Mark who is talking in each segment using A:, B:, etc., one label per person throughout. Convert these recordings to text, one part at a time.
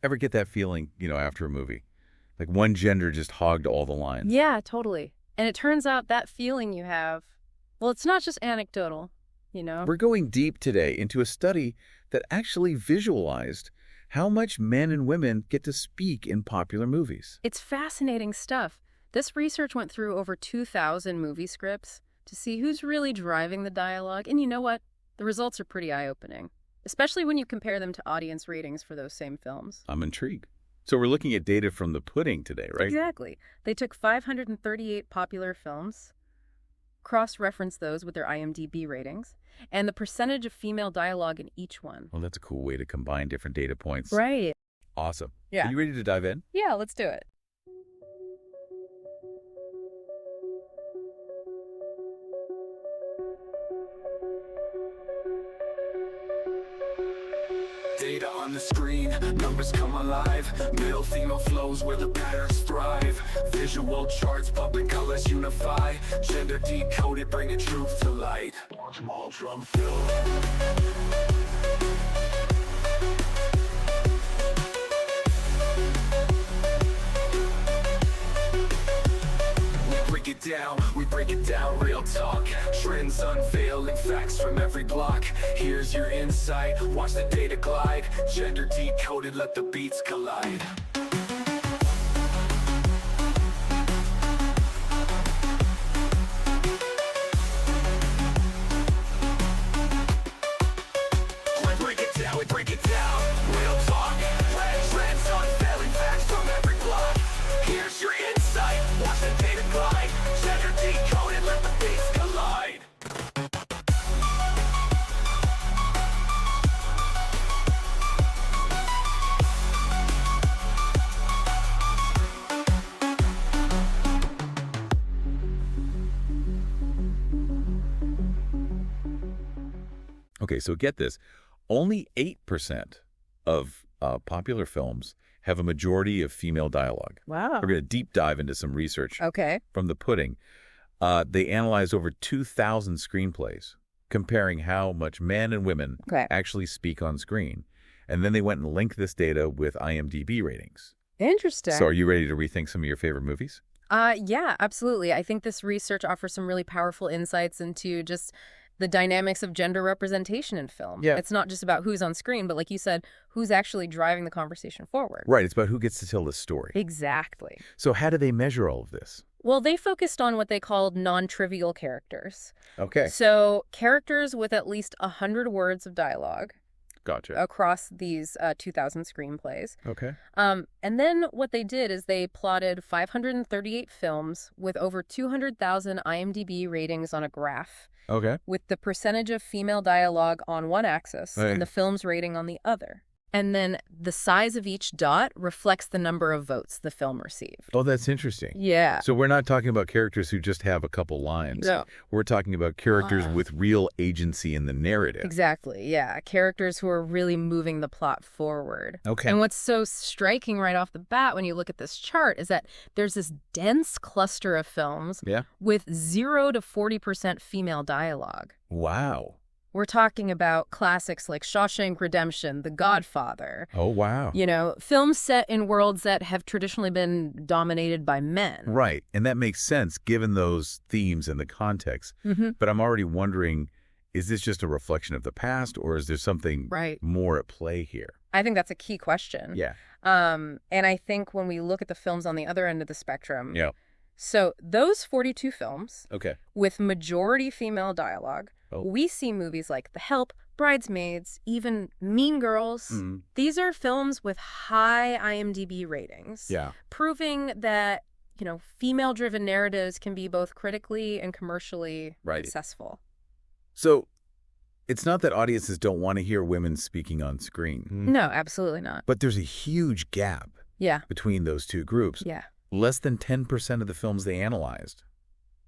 A: Ever get that feeling, after a movie? Like one gender just hogged all the lines.
B: Yeah, totally. And it turns out that feeling you have, well, it's not just anecdotal.
A: We're going deep today into a study that actually visualized how much men and women get to speak in popular movies.
B: It's fascinating stuff. This research went through over 2,000 movie scripts to see who's really driving the dialogue. And you know what? The results are pretty eye-opening, especially when you compare them to audience ratings for those same films.
A: I'm intrigued. So we're looking at data from the pudding today, right?
B: Exactly. They took 538 popular films, cross-referenced those with their IMDb ratings, and the percentage of female dialogue in each one.
A: Well, that's a cool way to combine different data points.
B: Right.
A: Awesome.
B: Yeah.
A: Are you ready to dive in?
B: Yeah, let's do it.
C: Data on the screen, numbers come alive. Male, female flows where the patterns thrive. Visual charts, public colors unify. Gender decoded, bringing truth to light. Small drum fill. We break it down, real talk. Trends unveiling, facts from every block. Here's your insight, watch the data glide. Gender decoded, let the beats collide. We break it down, real talk. Trends unveiling, facts from every block. Here's your insight, watch the data glide. Gender decoded, let the beats collide.
A: Okay, so get this. Only 8% of popular films have a majority of female dialogue.
B: Wow.
A: We're going to deep dive into some research
B: Okay.
A: from the pudding. They analyzed over 2,000 screenplays, comparing how much men and women actually speak on screen. And then they went and linked this data with IMDb ratings.
B: Interesting.
A: So are you ready to rethink some of your favorite movies?
B: Yeah, absolutely. I think this research offers some really powerful insights into just the dynamics of gender representation in film.
A: Yeah.
B: It's not just about who's on screen, but like you said, who's actually driving the conversation forward.
A: Right. It's about who gets to tell the story.
B: Exactly.
A: So how do they measure all of this?
B: Well, they focused on what they called non-trivial characters.
A: Okay.
B: So characters with at least 100 words of dialogue
A: Gotcha.
B: across these 2,000 screenplays.
A: Okay.
B: And then what they did is they plotted 538 films with over 200,000 IMDb ratings on a graph,
A: Okay.
B: with the percentage of female dialogue on one axis
A: Right.
B: and the film's rating on the other. And then the size of each dot reflects the number of votes the film received.
A: Oh, that's interesting.
B: Yeah.
A: So we're not talking about characters who just have a couple lines.
B: No.
A: We're talking about characters with real agency in the narrative.
B: Exactly, yeah. Characters who are really moving the plot forward.
A: Okay.
B: And what's so striking right off the bat when you look at this chart is that there's this dense cluster of films
A: Yeah.
B: with 0 to 40% female dialogue.
A: Wow.
B: We're talking about classics like Shawshank Redemption, The Godfather.
A: Oh, wow.
B: Films set in worlds that have traditionally been dominated by men.
A: Right. And that makes sense given those themes and the context.
B: Mm-hmm.
A: But I'm already wondering, is this just a reflection of the past or is there something more at play here?
B: I think that's a key question.
A: Yeah.
B: And I think when we look at the films on the other end of the spectrum,
A: Yeah.
B: so those 42 films
A: Okay.
B: with majority female dialogue, we see movies like The Help, Bridesmaids, even Mean Girls.
A: Mm.
B: These are films with high IMDb ratings,
A: Yeah.
B: proving that, female-driven narratives can be both critically and commercially successful.
A: So it's not that audiences don't want to hear women speaking on screen.
B: No, absolutely not.
A: But there's a huge gap
B: Yeah.
A: between those two groups.
B: Yeah.
A: Less than 10% of the films they analyzed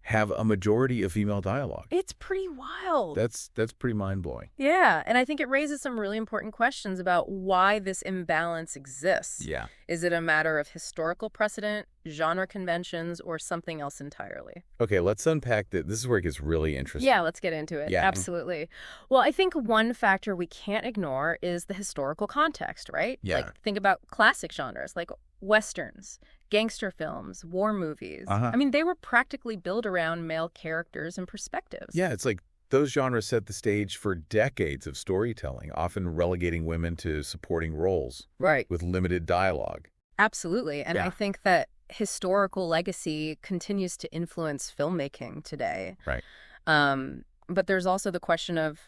A: have a majority of female dialogue.
B: It's pretty wild.
A: That's pretty mind-blowing.
B: Yeah, and I think it raises some really important questions about why this imbalance exists.
A: Yeah.
B: Is it a matter of historical precedent, genre conventions, or something else entirely?
A: Okay, let's unpack that. This is where it gets really interesting.
B: Yeah, let's get into it.
A: Yeah.
B: Absolutely. Well, I think one factor we can't ignore is the historical context, right?
A: Yeah.
B: Like, think about classic genres like Westerns, gangster films, war movies.
A: Uh-huh.
B: I mean, they were practically built around male characters and perspectives.
A: Yeah, it's like those genres set the stage for decades of storytelling, often relegating women to supporting roles.
B: Right.
A: With limited dialogue.
B: Absolutely. And
A: Yeah.
B: I think that historical legacy continues to influence filmmaking today.
A: Right.
B: But there's also the question of,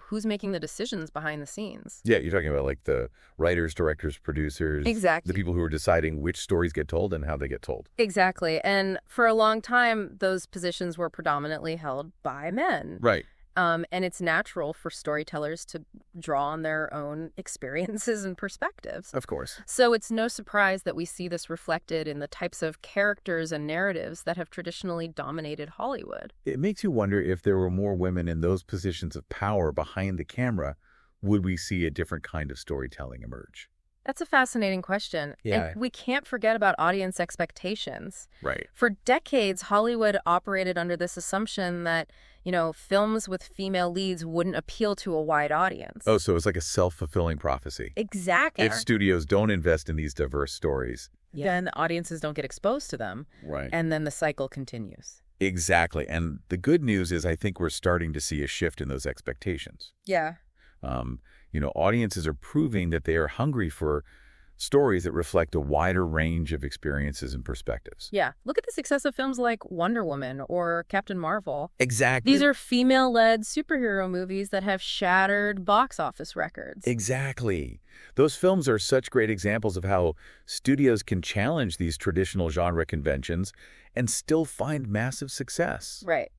B: who's making the decisions behind the scenes?
A: Yeah, you're talking about like the writers, directors, producers.
B: Exactly.
A: The people who are deciding which stories get told and how they get told.
B: Exactly. And for a long time, those positions were predominantly held by men.
A: Right.
B: And it's natural for storytellers to draw on their own experiences and perspectives.
A: Of course.
B: So it's no surprise that we see this reflected in the types of characters and narratives that have traditionally dominated Hollywood.
A: It makes you wonder if there were more women in those positions of power behind the camera, would we see a different kind of storytelling emerge?
B: That's a fascinating question.
A: Yeah.
B: And we can't forget about audience expectations.
A: Right.
B: For decades, Hollywood operated under this assumption that, films with female leads wouldn't appeal to a wide audience.
A: Oh, so it's like a self-fulfilling prophecy.
B: Exactly.
A: If studios don't invest in these diverse stories.
D: Then audiences don't get exposed to them.
A: Right.
D: And then the cycle continues.
A: Exactly. And the good news is I think we're starting to see a shift in those expectations.
B: Yeah.
A: Audiences are proving that they are hungry for stories that reflect a wider range of experiences and perspectives.
B: Yeah. Look at the success of films like Wonder Woman or Captain Marvel.
A: Exactly.
B: These are female-led superhero movies that have shattered box office records.
A: Exactly. Those films are such great examples of how studios can challenge these traditional genre conventions and still find massive success.
B: Right.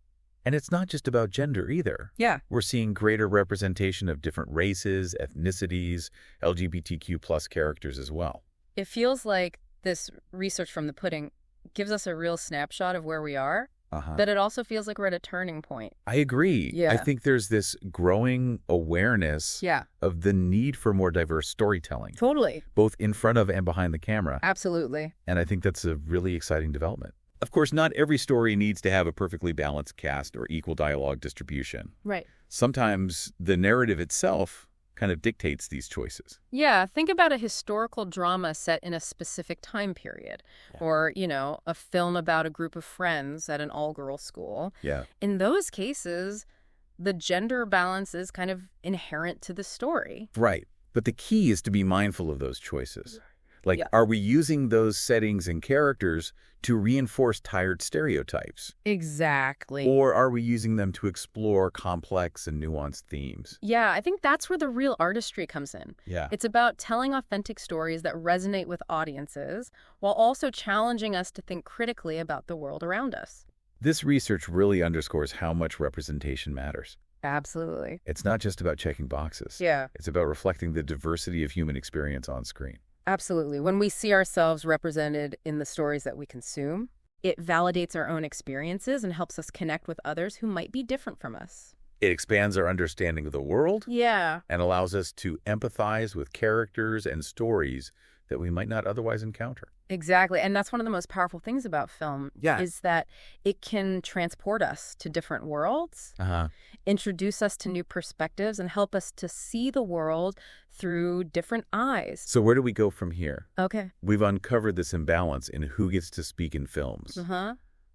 A: And it's not just about gender either.
D: Yeah.
A: We're seeing greater representation of different races, ethnicities, LGBTQ+ characters as well.
B: It feels like this research from the pudding gives us a real snapshot of where we are, but it also feels like we're at a turning point.
A: I agree.
B: Yeah.
A: I think there's this growing awareness of the need for more diverse storytelling,
B: Totally.
A: both in front of and behind the camera.
B: Absolutely.
A: And I think that's a really exciting development. Of course, not every story needs to have a perfectly balanced cast or equal dialogue distribution.
B: Right.
A: Sometimes the narrative itself kind of dictates these choices.
B: Yeah, think about a historical drama set in a specific time period, or, a film about a group of friends at an all-girls school.
A: Yeah.
B: In those cases, the gender balance is kind of inherent to the story.
A: Right. But the key is to be mindful of those choices. Like, are we using those settings and characters to reinforce tired stereotypes?
D: Exactly.
A: Or are we using them to explore complex and nuanced themes?
B: Yeah, I think that's where the real artistry comes in.
A: Yeah.
B: It's about telling authentic stories that resonate with audiences while also challenging us to think critically about the world around us.
A: This research really underscores how much representation matters.
B: Absolutely.
A: It's not just about checking boxes.
B: Yeah.
A: It's about reflecting the diversity of human experience on screen.
B: Absolutely. When we see ourselves represented in the stories that we consume, it validates our own experiences and helps us connect with others who might be different from us.
A: It expands our understanding of the world
B: Yeah.
A: and allows us to empathize with characters and stories that we might not otherwise encounter.
B: Exactly. And that's one of the most powerful things about film is that it can transport us to different worlds, introduce us to new perspectives, and help us to see the world through different eyes.
A: So where do we go from here?
B: Okay.
A: We've uncovered this imbalance in who gets to speak in films.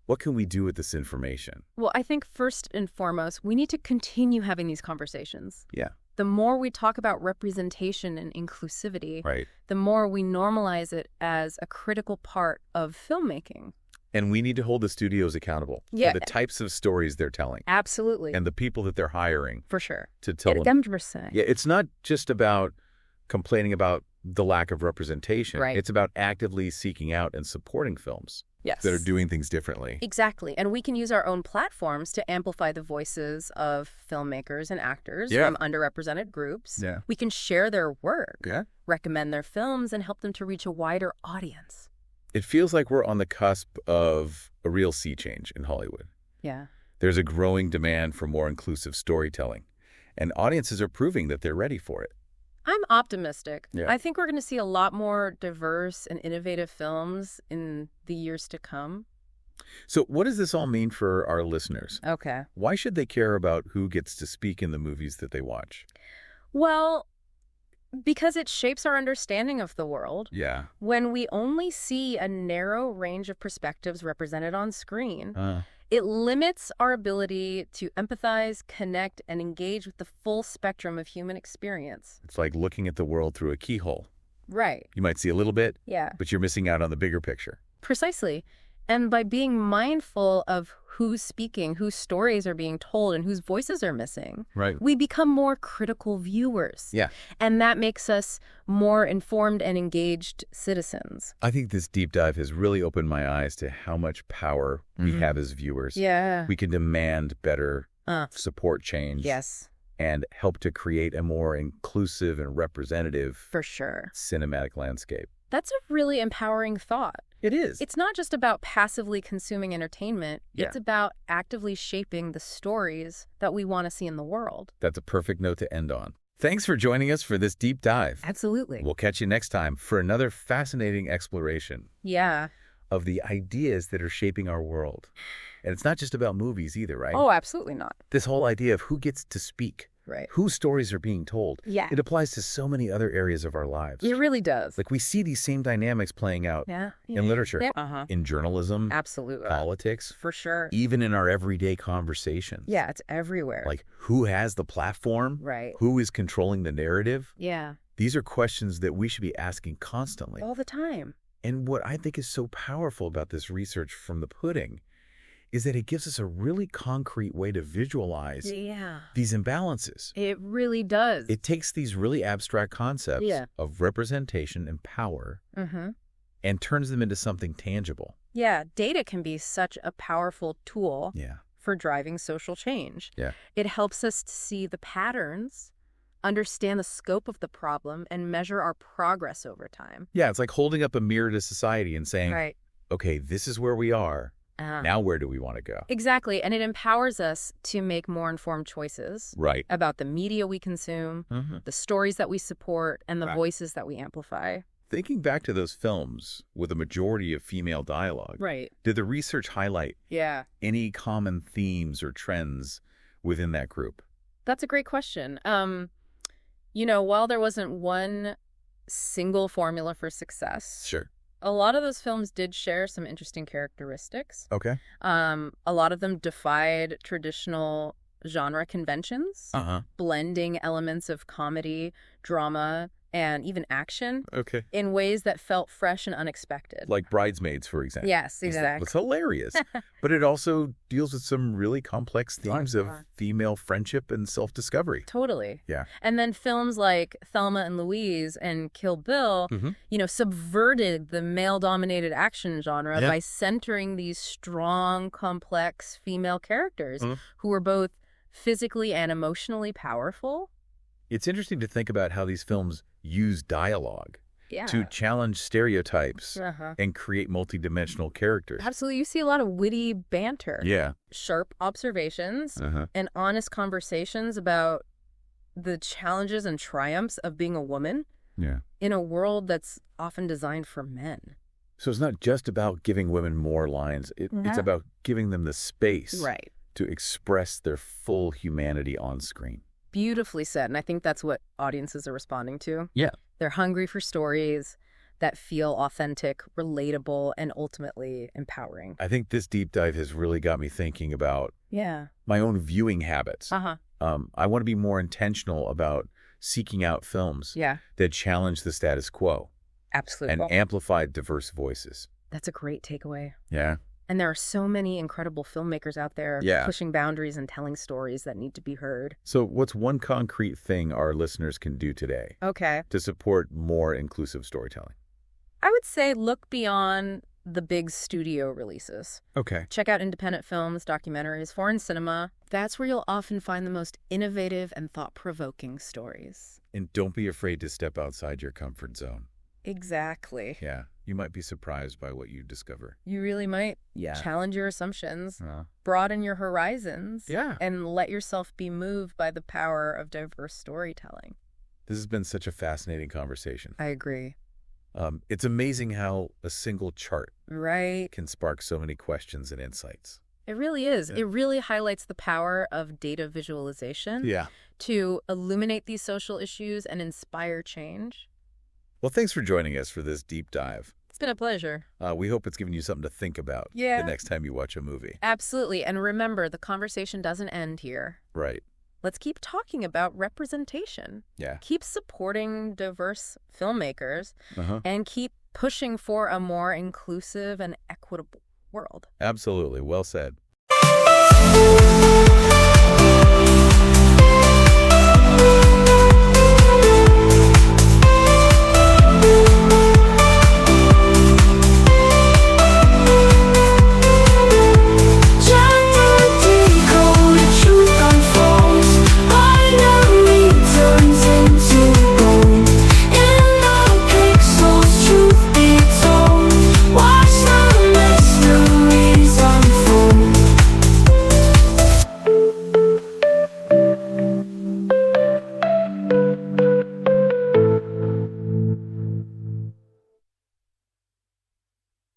A: What can we do with this information?
B: Well, I think first and foremost, we need to continue having these conversations.
A: Yeah.
B: The more we talk about representation and inclusivity, the more we normalize it as a critical part of filmmaking.
A: And we need to hold the studios accountable for the types of stories they're telling.
B: Absolutely.
A: And the people that they're hiring.
B: For sure.
A: To tell them.
B: 100%.
A: Yeah, it's not just about complaining about the lack of representation.
B: Right.
A: It's about actively seeking out and supporting films that are doing things differently.
B: Exactly. And we can use our own platforms to amplify the voices of filmmakers and actors from underrepresented groups.
A: Yeah.
B: We can share their work, recommend their films, and help them to reach a wider audience.
A: It feels like we're on the cusp of a real sea change in Hollywood.
B: Yeah.
A: There's a growing demand for more inclusive storytelling, and audiences are proving that they're ready for it.
B: I'm optimistic.
A: Yeah.
B: I think we're going to see a lot more diverse and innovative films in the years to come.
A: So what does this all mean for our listeners?
B: Okay.
A: Why should they care about who gets to speak in the movies that they watch?
B: Well, because it shapes our understanding of the world.
A: Yeah.
B: When we only see a narrow range of perspectives represented on screen, it limits our ability to empathize, connect, and engage with the full spectrum of human experience.
A: It's like looking at the world through a keyhole.
B: Right.
A: You might see a little bit,
B: Yeah.
A: but you're missing out on the bigger picture.
B: Precisely. And by being mindful of who's speaking, whose stories are being told, and whose voices are missing,
A: Right.
B: we become more critical viewers.
A: Yeah.
B: And that makes us more informed and engaged citizens.
A: I think this deep dive has really opened my eyes to how much power we have as viewers.
B: Yeah.
A: We can demand better, support change,
B: Yes.
A: and help to create a more inclusive and representative
B: For sure.
A: cinematic landscape.
B: That's a really empowering thought.
A: It is.
B: It's not just about passively consuming entertainment.
A: Yeah.
B: It's about actively shaping the stories that we want to see in the world.
A: That's a perfect note to end on. Thanks for joining us for this deep dive.
B: Absolutely.
A: We'll catch you next time for another fascinating exploration
B: Yeah.
A: of the ideas that are shaping our world. And it's not just about movies either, right?
B: Oh, absolutely not.
A: This whole idea of who gets to speak,
B: Right.
A: whose stories are being told.
B: Yeah.
A: It applies to so many other areas of our lives.
B: It really does.
A: Like we see these same dynamics playing out
B: Yeah.
A: in literature,
B: Uh-huh.
A: in journalism,
B: Absolutely.
A: politics,
B: For sure.
A: even in our everyday conversations.
B: Yeah, it's everywhere.
A: Like who has the platform?
B: Right.
A: Who is controlling the narrative?
B: Yeah.
A: These are questions that we should be asking constantly.
B: All the time.
A: And what I think is so powerful about this research from the pudding is that it gives us a really concrete way to visualize
B: Yeah.
A: these imbalances.
B: It really does.
A: It takes these really abstract concepts
B: Yeah.
A: of representation and power
B: Mm-hmm.
A: and turns them into something tangible.
B: Yeah, data can be such a powerful tool
A: Yeah.
B: for driving social change.
A: Yeah.
B: It helps us to see the patterns, understand the scope of the problem, and measure our progress over time.
A: Yeah, it's like holding up a mirror to society and saying,
B: Right.
A: okay, this is where we are.
B: Uh-huh.
A: Now where do we want to go?
B: Exactly. And it empowers us to make more informed choices
A: Right.
B: about the media we consume, the stories that we support, and the
A: Right.
B: voices that we amplify.
A: Thinking back to those films with a majority of female dialogue,
B: Right.
A: did the research highlight
B: Yeah.
A: any common themes or trends within that group?
B: That's a great question. While there wasn't one single formula for success,
A: Sure.
B: a lot of those films did share some interesting characteristics.
A: Okay.
B: A lot of them defied traditional genre conventions, blending elements of comedy, drama, and even action
A: Okay.
B: in ways that felt fresh and unexpected.
A: Like Bridesmaids, for example.
B: Yes, exactly.
A: It's hilarious. But it also deals with some really complex themes of female friendship and self-discovery.
B: Totally.
A: Yeah.
B: And then films like Thelma and Louise and Kill Bill, subverted the male-dominated action genre by centering these strong, complex female characters who were both physically and emotionally powerful.
A: It's interesting to think about how these films use dialogue to challenge stereotypes and create multidimensional characters.
B: Absolutely. You see a lot of witty banter.
A: Yeah.
B: Sharp observations and honest conversations about the challenges and triumphs of being a woman in a world that's often designed for men.
A: So it's not just about giving women more lines. It's about giving them the space to express their full humanity on screen.
B: Beautifully said. And I think that's what audiences are responding to.
A: Yeah.
B: They're hungry for stories that feel authentic, relatable, and ultimately empowering.
A: I think this deep dive has really got me thinking about my own viewing habits. I want to be more intentional about seeking out films that challenge the status quo.
B: Absolutely.
A: And amplify diverse voices.
B: That's a great takeaway.
A: Yeah.
B: And there are so many incredible filmmakers out there pushing boundaries and telling stories that need to be heard.
A: So what's one concrete thing our listeners can do today to support more inclusive storytelling?
B: I would say look beyond the big studio releases.
A: Okay.
B: Check out independent films, documentaries, foreign cinema. That's where you'll often find the most innovative and thought-provoking stories.
A: And don't be afraid to step outside your comfort zone.
B: Exactly.
A: Yeah, you might be surprised by what you discover.
B: You really might.
A: Yeah.
B: Challenge your assumptions, broaden your horizons,
A: Yeah.
B: and let yourself be moved by the power of diverse storytelling.
A: This has been such a fascinating conversation.
B: I agree.
A: It's amazing how a single chart
B: Right.
A: can spark so many questions and insights.
B: It really is.
A: Yeah.
B: It really highlights the power of data visualization to illuminate these social issues and inspire change.
A: Well, thanks for joining us for this deep dive.
B: It's been a pleasure.
A: We hope it's given you something to think about the next time you watch a movie.
B: Absolutely. And remember, the conversation doesn't end here.
A: Right.
B: Let's keep talking about representation.
A: Yeah.
B: Keep supporting diverse filmmakers and keep pushing for a more inclusive and equitable world.
A: Absolutely. Well said.